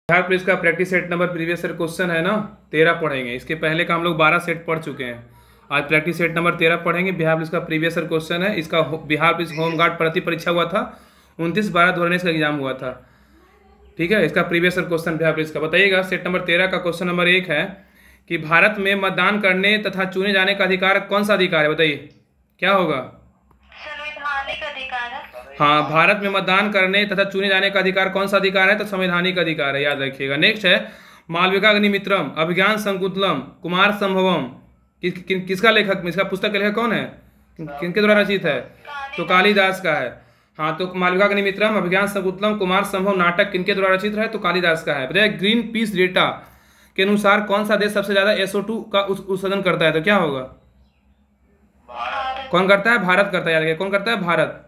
Bihar police का practice set number previous year question है ना 13 पढ़ेंगे। इसके पहले का हम लोग 12 सेट पढ़ चुके हैं। आज प्रैक्टिस सेट नंबर 13 पढ़ेंगे। बिहार पुलिस का प्रीवियस ईयर क्वेश्चन है। इसका बिहार पुलिस होमगार्ड भर्ती परीक्षा हुआ था 29/12/2019 का एग्जाम हुआ था। ठीक है, इसका previous year question Bihar police का बताइएगा। सेट नंबर 13 का क्वेश्चन नंबर 1 है कि भारत में मतदान करने तथा चुने जाने का अधिकार कौन सा अधिकार है? बताइए क्या होगा। संवैधानिक अधिकार है। हाँ, भारत में मतदान करने तथा चुने जाने का अधिकार कौन सा अधिकार है? तो संवैधानिक अधिकार है, याद रखिएगा। नेक्स्ट है मालविकाग्निमित्रम अभिज्ञान संकुतलम कुमार संभवम किसका लेखक, इसका पुस्तक का लेखक कौन है, किनके द्वारा रचित है? तो कालिदास का है। हाँ, तो मालविकाग्निमित्रम अभिज्ञान संकुतलम कुमार संभव नाटक किनके द्वारा रचित है? तो कालिदास का है। बताइए ग्रीन पीस डेटा के अनुसार कौन सा देश सबसे ज्यादा SO2 का उत्सर्जन करता है? तो क्या होगा? कौन करता है? भारत करता है। याद रखिए, कौन करता है? भारत।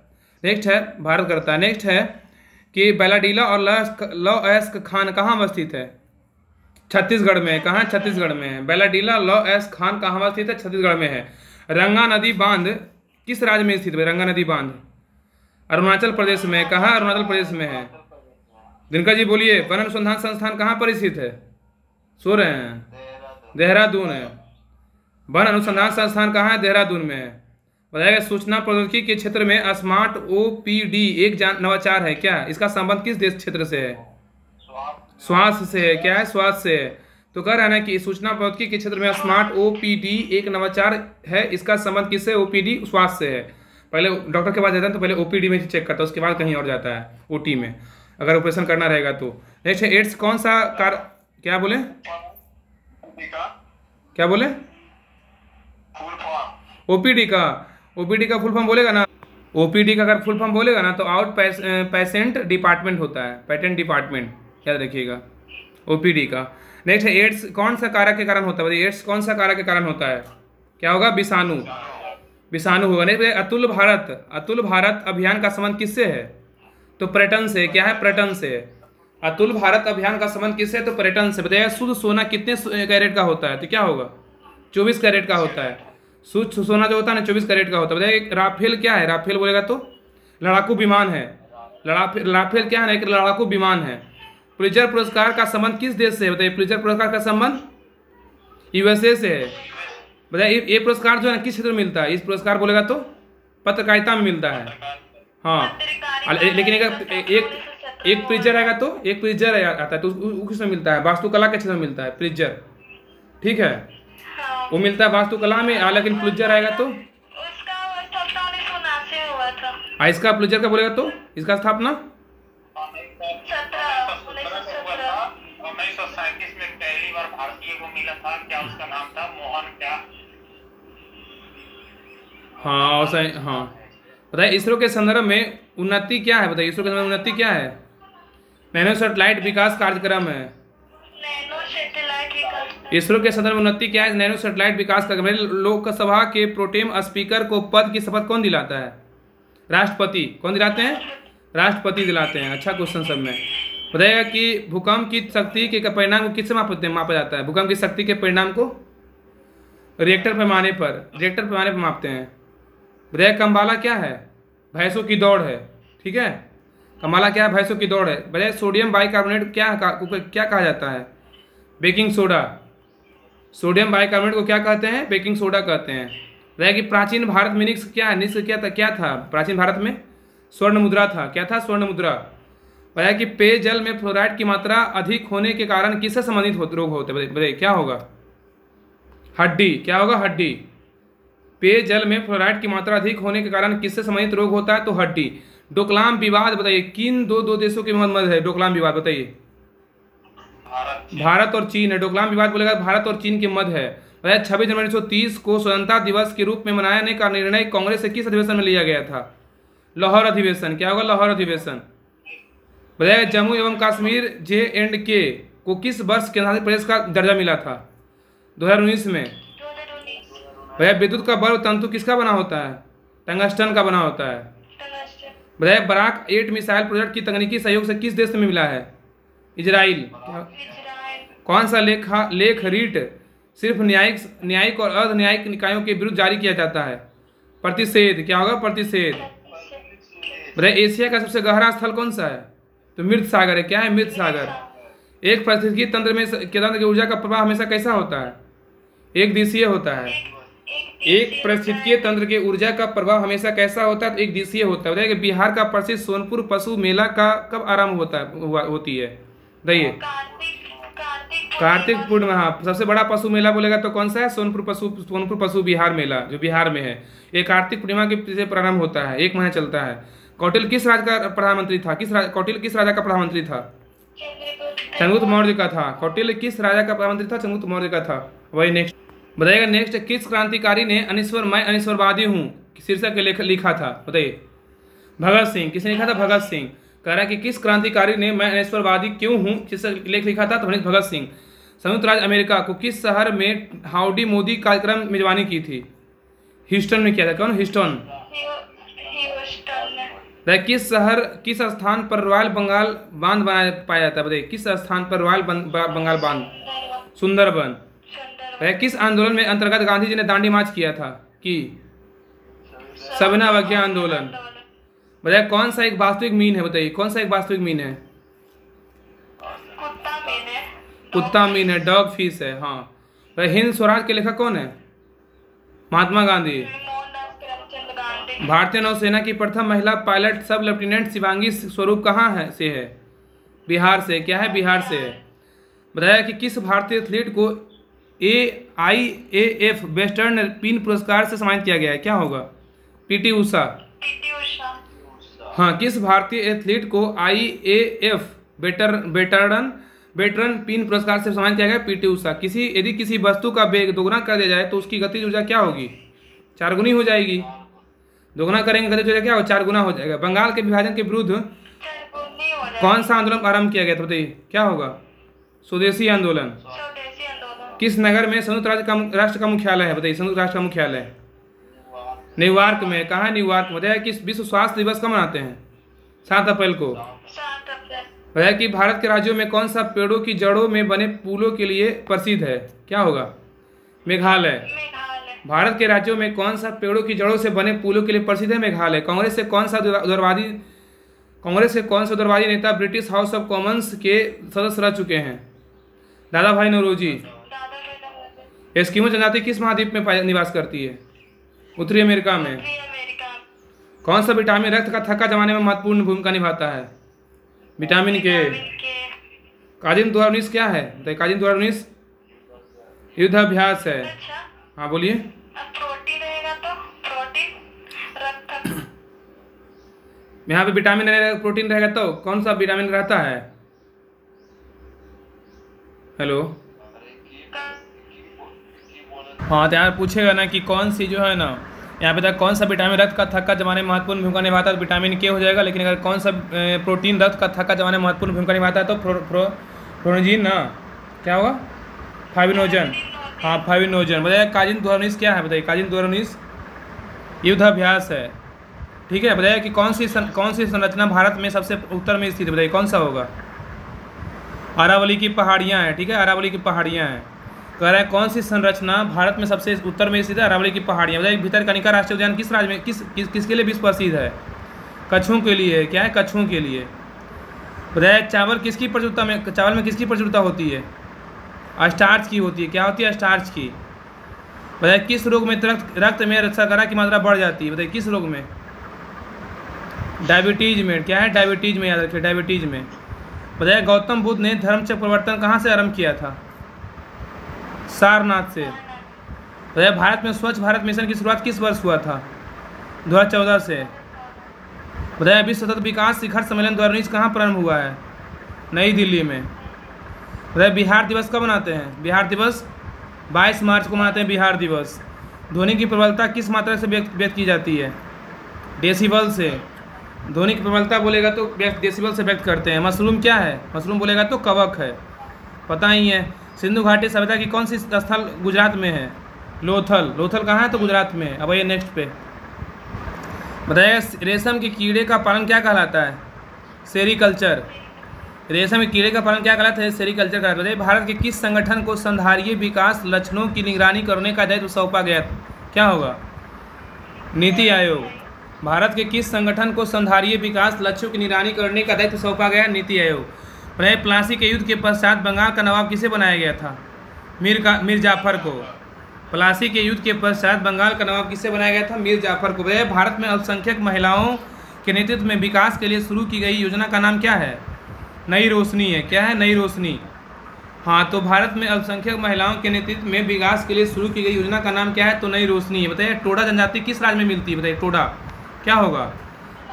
नेक्स्ट है भारत करता है। नेक्स्ट है कि बैलाडीला और लॉ-एस्क खान कहाँ अवस्थित है? छत्तीसगढ़ में। कहाँ? छत्तीसगढ़ में है। बैलाडीला लॉ-एस्क खान कहाँ अवस्थित है? छत्तीसगढ़ में है। रंगा नदी बांध किस राज्य में स्थित है? रंगा नदी बांध अरुणाचल प्रदेश में। कहाँ? अरुणाचल प्रदेश में है। दिनकर जी बोलिए, वन अनुसंधान संस्थान कहाँ पर स्थित है? सो रहे हैं? देहरादून है। वन अनुसंधान संस्थान कहाँ है? देहरादून में है। बताएगा सूचना प्रौद्योगिकी के क्षेत्र में स्मार्ट OPD एक नवाचार है। क्या इसका संबंध किस देश क्षेत्र से है? स्वास्थ्य से है। क्या है? स्वास्थ्य से है। तो कह रहा है ना कि सूचना प्रौद्योगिकी के क्षेत्र में स्मार्ट OPD एक नवाचार है। इसका संबंध किससे? OPD स्वास्थ्य से है। पहले डॉक्टर के पास जाता है तो पहले OPD में चेक करता है, उसके बाद कहीं और जाता है OT में, अगर ऑपरेशन करना रहेगा तो। नेक्स्ट है एड्स कौन सा क्या बोले? क्या बोले? OPD का फुल फॉर्म बोलेगा ना, OPD का अगर फुल फॉर्म बोलेगा ना तो आउट पेशेंट डिपार्टमेंट होता है, पेटेंट डिपार्टमेंट, याद रखिएगा OPD का। नेक्स्ट है एड्स कौन सा कारक के कारण होता है? बताइए एड्स कौन सा कारक के कारण होता है? क्या होगा? विषाणु। विषाणु होगा। नहीं, अतुल भारत अभियान का संबंध किससे है? तो पर्यटन से। क्या है? पर्यटन से। अतुल भारत अभियान का संबंध किससे? तो पर्यटन से। बताइए शुद्ध सोना कितने कैरेट का होता है? तो क्या होगा? 24 कैरेट का होता है। शुद्ध सोना जो होता है ना 24 कैरेट का होता है। बताइए राफेल क्या है? राफेल बोलेगा तो लड़ाकू विमान है। राफेल क्या है ना? एक लड़ाकू विमान है। पुलित्जर पुरस्कार का संबंध किस देश से है? बताइए पुलित्जर पुरस्कार का संबंध USA से है। बताइए ये पुरस्कार जो है ना किस क्षेत्र में मिलता है? इस पुरस्कार बोलेगा तो पत्रकारिता में मिलता है। हाँ, लेकिन एक प्रिजर आएगा तो एक प्रिजर आता है तो किसमें मिलता है? वास्तुकला के क्षेत्र में मिलता है प्रिजर। ठीक है, वो मिलता है वास्तुकला में। लेकिन प्लुजर आएगा तो उसका स्थापना 1979 हुआ था। इसका प्लुजर का बोलेगा तो इसका स्थापना 1937 में पहली बार भारतीय को मिला था। क्या उसका नाम था? मोहन क्या? हाँ और सही। हाँ बताइए इसरो के संदर्भ में उन्नति क्या है? बताइए इसरो के संदर्भ में उन्नति क्या है? नैनो सैटेलाइट विकास कार्यक्रम है। इसरो के संदर्भ में उन्नति क्या है? नैनो सैटेलाइट विकास कार्यक्रम। लोकसभा के प्रोटेम स्पीकर को पद की शपथ कौन दिलाता है? राष्ट्रपति। कौन दिलाते हैं? राष्ट्रपति दिलाते हैं। अच्छा क्वेश्चन सब में। बताइएगा कि भूकंप की शक्ति के परिणाम को किससे मापा जाता है? भूकंप की शक्ति के परिणाम को रिएक्टर पैमाने पर मापते हैं। बताइए कम्बाला क्या है? भैंसों की दौड़ है। ठीक है, कम्बाला क्या है? भैंसों की दौड़ है। बताइए सोडियम बाइकार्बोनेट क्या कहा जाता है? Baking soda. सोडियम बाइकार्बोनेट को क्या कहते हैं? बेकिंग सोडा कहते हैं। बताइए कि प्राचीन भारत में निक्स क्या था? प्राचीन भारत में स्वर्ण मुद्रा था। क्या था? स्वर्ण मुद्रा। बताया कि पेयजल में फ्लोराइड की मात्रा अधिक होने के कारण किससे संबंधित रोग होते हैं? बताइए क्या होगा? हड्डी। क्या होगा? हड्डी। पेयजल में फ्लोराइड की मात्रा अधिक होने के कारण किससे संबंधित रोग होता है? तो हड्डी। डोकलाम विवाद बताइए किन दो देशों के मध्य है? डोकलाम विवाद बताइए। भारत और चीन है। डोकलाम विवाद बोलेगा भारत और चीन के मध्य है। 26 जनवरी 1930 को स्वतंत्रता दिवस के रूप में मनाने का निर्णय कांग्रेस से किस अधिवेशन में लिया गया था? लाहौर अधिवेशन। क्या होगा? लाहौर अधिवेशन। बताइए जम्मू एवं कश्मीर J&K को किस वर्ष केंद्रशासित प्रदेश का दर्जा मिला था? 2019 में। भैया विद्युत का बल्ब तंतु किसका बना होता है? टंगस्टन का बना होता है। बताइए बराक 8 मिसाइल प्रोजेक्ट की तकनीकी सहयोग से किस देश में मिला है? इजराइल। कौन सा लेख रीट सिर्फ न्यायिक और अर्ध न्यायिक निकायों के विरुद्ध जारी किया जाता है? प्रतिषेध। क्या होगा? प्रतिषेध। बताइए एशिया का सबसे गहरा स्थल कौन सा है? तो मृत सागर है। क्या है? मृत सागर। एक पारिस्थितिकी तंत्र में के तंत्र की ऊर्जा का प्रवाह हमेशा कैसा होता है? एक दिशीय होता है। एक पारिस्थितिकीय तंत्र के ऊर्जा का प्रवाह हमेशा कैसा होता है? तो एक दिशीय होता है। बताइए कि बिहार का प्रसिद्ध सोनपुर पशु मेला का कब आरंभ होती है? बताइए। कार्तिक पूर्णिमा। हाँ, सबसे बड़ा पशु मेला बोलेगा तो कौन सा है? सोनपुर पशु बिहार मेला, जो बिहार में है। ये कार्तिक पूर्णिमा के से प्रारंभ होता है, 1 महीना चलता है। कौटिल्य किस राज्य का प्रधानमंत्री था? कौटिल्य किस राजा का प्रधानमंत्री था? चंद्रगुप्त मौर्य का था। कौटिल्य किस राजा का प्रधानमंत्री था? चंद्रगुप्त मौर्य का था। वही नेक्स्ट बताइएगा। नेक्स्ट, किस क्रांतिकारी ने मैं अनिश्वरवादी हूँ शीर्षक के लिखा था? बताइए। भगत सिंह। किसने लिखा था? भगत सिंह। कह रहा है कि किस क्रांतिकारी ने मैं अनिश्वरवादी क्यों हूँ शीर्षक लेख लिखा था? तो भगत सिंह। संयुक्त राज्य अमेरिका को किस शहर में हाउडी मोदी कार्यक्रम मेजबानी की थी? ह्यूस्टन में किया था। कौन? ह्यूस्टन। किस स्थान पर रॉयल बंगाल बांध पाया जाता है? बताइए, किस स्थान पर रॉयल बंगाल बांध? सुंदरबन। किस आंदोलन में अंतर्गत गांधी जी ने दांडी मार्च किया था? कि सविनय अवज्ञा आंदोलन। बताइए, कौन सा एक वास्तविक मीन है? बताइए, कौन सा एक वास्तविक मीन है? कुत्ता मीन है, डॉग फिश है। हाँ। हिंद स्वराज के लेखक कौन है? महात्मा गांधी। भारतीय नौसेना की प्रथम महिला पायलट सब लेफ्टिनेंट शिवांगी स्वरूप कहाँ है से है? बिहार से। क्या है? बिहार से है। बताया कि किस भारतीय एथलीट को AIAF वेस्टर्न पिन पुरस्कार से सम्मानित किया गया है? क्या होगा? PT उषा। हाँ, किस भारतीय एथलीट को IAF वेटरन पिन पुरस्कार से सम्मानित किया गया? PT उषा। यदि किसी वस्तु का वेग दोगुना कर दिया जाए तो उसकी गतिज ऊर्जा क्या होगी? 4 गुनी हो जाएगी। दोगुना करेंगे गतिज ऊर्जा क्या हो? 4 गुना हो जाएगा। बंगाल के विभाजन के विरुद्ध कौन सा आंदोलन आरंभ किया गया था? बताइए, क्या होगा? स्वदेशी आंदोलन। किस नगर में संयुक्त राष्ट्र का मुख्यालय है? बताइए, संयुक्त राष्ट्र का मुख्यालय न्यूयॉर्क में। कहाँ है? न्यूयॉर्क में। बताया कि विश्व स्वास्थ्य दिवस कब मनाते हैं? 7 अप्रैल को। बताया कि भारत के राज्यों में कौन सा पेड़ों की जड़ों में बने पुलों के लिए प्रसिद्ध है? क्या होगा? मेघालय। भारत के राज्यों में कौन सा पेड़ों की जड़ों से बने पुलों के लिए प्रसिद्ध है? मेघालय। कांग्रेस से कौन सा उदारवादी नेता ब्रिटिश हाउस ऑफ कॉमन्स के सदस्य रह चुके हैं? दादा भाई नौरोजी। एस्किमो जनजाति किस महाद्वीप में निवास करती है? उत्तरी अमेरिका में। कौन सा विटामिन रक्त का थक्का जमाने में महत्वपूर्ण भूमिका निभाता है? विटामिन के। काजिन 2019 क्या है? बताइए, काजिन 2019 युद्धाभ्यास है। हाँ, बोलिए। यहाँ पे विटामिन रहेगा, प्रोटीन रहेगा, तो कौन सा विटामिन रहता है? हेलो। हाँ, तो यहाँ पूछेगा ना कि कौन सी जो है ना, यहाँ पे तक कौन सा विटामिन रक्त का थक्का जमाने में महत्वपूर्ण भूमिका निभाता है? तो विटामिन के हो जाएगा। लेकिन अगर कौन सा प्रोटीन रक्त का थक्का जमाने में महत्वपूर्ण भूमिका निभाता है तो फ्रोनोजिन ना। क्या होगा? फाइब्रिनोजन। हाँ, फाइब्रिनोजन। बताइए, काजिन 2019 क्या है? बताइए, काजिन 2019 युद्धाभ्यास है। ठीक है। बताइए कि कौन सी संरचना भारत में सबसे उत्तर में स्थित है? बताइए, कौन सा होगा? अरावली की पहाड़ियाँ हैं। ठीक है, अरावली की पहाड़ियाँ हैं। कह रहा है कौन सी संरचना भारत में सबसे उत्तर में स्थित है? अरावली की पहाड़ियाँ। बताइए, भितरकनिका राष्ट्रीय उद्यान किस राज्य में किसके लिए विश्व प्रसिद्ध है? कछुओं के लिए। क्या है? कछुओं के लिए। बताइए, चावल में किसकी प्रचुरता होती है? स्टार्च की होती है। क्या होती है? स्टार्च की। बताइए, किस रोग में रक्त में शर्करा की मात्रा बढ़ जाती है? बताइए, किस रोग में? डायबिटीज में। क्या है? डायबिटीज में, याद रखिए, डायबिटीज में। बताइए, गौतम बुद्ध ने धर्मचक्र परिवर्तन कहाँ से आरंभ किया था? सारनाथ से। बताइए, भारत में स्वच्छ भारत मिशन की शुरुआत किस वर्ष हुआ था? 2014 से। बताइए, विश्व सतत विकास शिखर सम्मेलन 2019 कहाँ प्रारंभ हुआ है? नई दिल्ली में। बताइए, बिहार दिवस कब मनाते हैं? बिहार दिवस 22 मार्च को मनाते हैं बिहार दिवस। ध्वनि की प्रबलता किस मात्रा से व्यक्त की जाती है? डेसिबल से। ध्वनि की प्रबलता बोलेगा तो डेसिबल से व्यक्त करते हैं। मशरूम क्या है? मशरूम बोलेगा तो कवक है। पता ही है। सिंधु घाटी सभ्यता की कौन सी स्थल गुजरात में है? लोथल। लोथल कहाँ है? तो गुजरात में। अब ये नेक्स्ट पे बताइए, रेशम के कीड़े का पालन क्या कहलाता है? सेरीकल्चर। रेशम के कीड़े का पालन क्या कहलाता है? सेरीकल्चर कहलाता है। बताइए, भारत के किस संगठन को संधारीय विकास लक्षणों की निगरानी करने का दायित्व सौंपा गया? क्या होगा? नीति आयोग। भारत के किस संगठन को संधारीय विकास लक्ष्यों की निगरानी करने का दायित्व सौंपा गया? नीति आयोग। बताइए प्लासी के युद्ध के पश्चात बंगाल का नवाब किसे बनाया गया था? मीर जाफर को। प्लासी के युद्ध के पश्चात बंगाल का नवाब किसे बनाया गया था? मीर जाफर को। बताइए भारत में अल्पसंख्यक महिलाओं के नेतृत्व में विकास के लिए शुरू की गई योजना का नाम क्या है? नई रोशनी है। क्या है? नई रोशनी। हाँ, तो भारत में अल्पसंख्यक महिलाओं के नेतृत्व में विकास के लिए शुरू की गई योजना का नाम क्या है? तो नई रोशनी है। बताइए टोडा जनजाति किस राज्य में मिलती है? बताइए टोडा क्या होगा?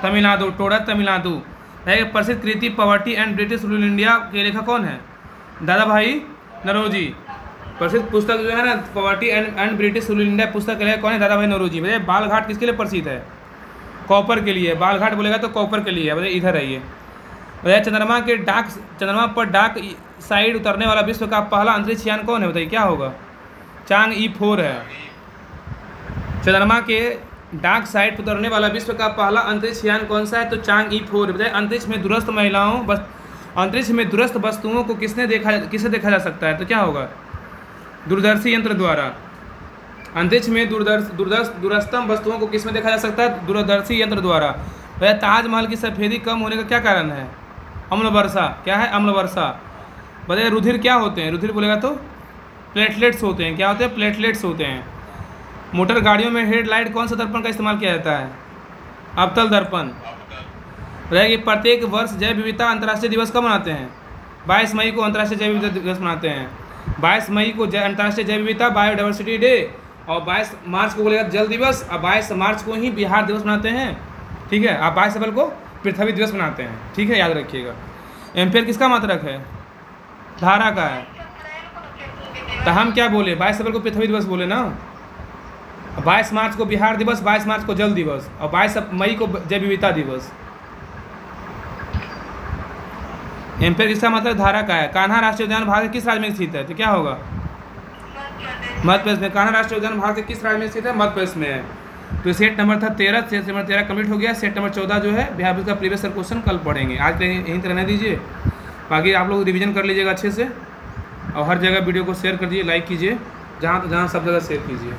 तमिलनाडु। टोडा तमिलनाडु। बताइए प्रसिद्ध कृति poverty and British rule India के लेखक कौन है? दादा भाई नौरोजी। प्रसिद्ध पुस्तक जो है ना poverty and British rule India पुस्तक के लेखक कौन है? दादा भाई नौरोजी। बताइए बालघाट किसके लिए प्रसिद्ध है? कॉपर के लिए। बालघाट बोलेगा तो कॉपर के लिए। बताइए इधर आइए। बताइए चंद्रमा पर डाक साइड उतरने वाला विश्व का पहला अंतरिक्ष यान कौन है? बताइए क्या होगा? चांग E4 है। चंद्रमा के डार्क साइड पर उतरने वाला विश्व का पहला अंतरिक्ष यान कौन सा है? तो चांग E4। बताइए अंतरिक्ष में दूरस्थ वस्तुओं को किसे देखा जा सकता है? तो क्या होगा? दूरदर्शी यंत्र द्वारा। अंतरिक्ष में दूरस्थम वस्तुओं को किसमें देखा जा सकता है? दूरदर्शी यंत्र द्वारा। बताइए ताजमहल की सफेदी कम होने का क्या कारण है? अम्ल वर्षा। क्या है? अम्ल वर्षा। बताइए रुधिर क्या होते हैं? रुधिर बोलेगा तो प्लेटलेट्स होते हैं। क्या होते हैं? प्लेटलेट्स होते हैं। मोटर गाड़ियों में हेडलाइट कौन सा दर्पण का इस्तेमाल किया जाता है? अवतल दर्पण। बताइए कि प्रत्येक वर्ष जैव विविधता अंतर्राष्ट्रीय दिवस कब मनाते हैं? 22 मई को अंतर्राष्ट्रीय जैव विविधता दिवस मनाते हैं। 22 मई को अंतर्राष्ट्रीय जैव विविधता बायोडाइवर्सिटी डे, और 22 मार्च को बोलेगा जल दिवस, और 22 मार्च को ही बिहार दिवस मनाते हैं। ठीक है, आप 22 अप्रैल को पृथ्वी दिवस मनाते हैं। ठीक है, याद रखिएगा। एम्पेयर किसका मात्रक है? धारा का है। तो हम क्या बोले? 22 अप्रैल को पृथ्वी दिवस बोले ना। 22 मार्च को बिहार दिवस, 22 मार्च को जल दिवस, और 22 मई को जैव विविधता दिवस। एम्पेयर किसका मतलब? धारा का है। कान्हा राष्ट्रीय उद्यान भारत के किस राज्य में स्थित है? तो क्या होगा? मध्य प्रदेश में। कान्हा राष्ट्रीय उद्यान भारत के किस राज्य में स्थित है? मध्य प्रदेश में है। तो सेट नंबर था 13, सेट नंबर 13 कम्प्लीट हो गया। सेट नंबर 14 जो है बिहार का प्रीवियस ईयर क्वेश्चन कल पढ़ेंगे। आज के यहीं तक रहने दीजिए, बाकी आप लोग रिवीजन कर लीजिएगा अच्छे से, और हर जगह वीडियो को शेयर कर दीजिए, लाइक कीजिए, जहाँ सब जगह शेयर कीजिए।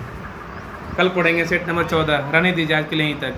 कल पढ़ेंगे सेट नंबर 14। रहने दीजिए आज के लिए यहीं तक।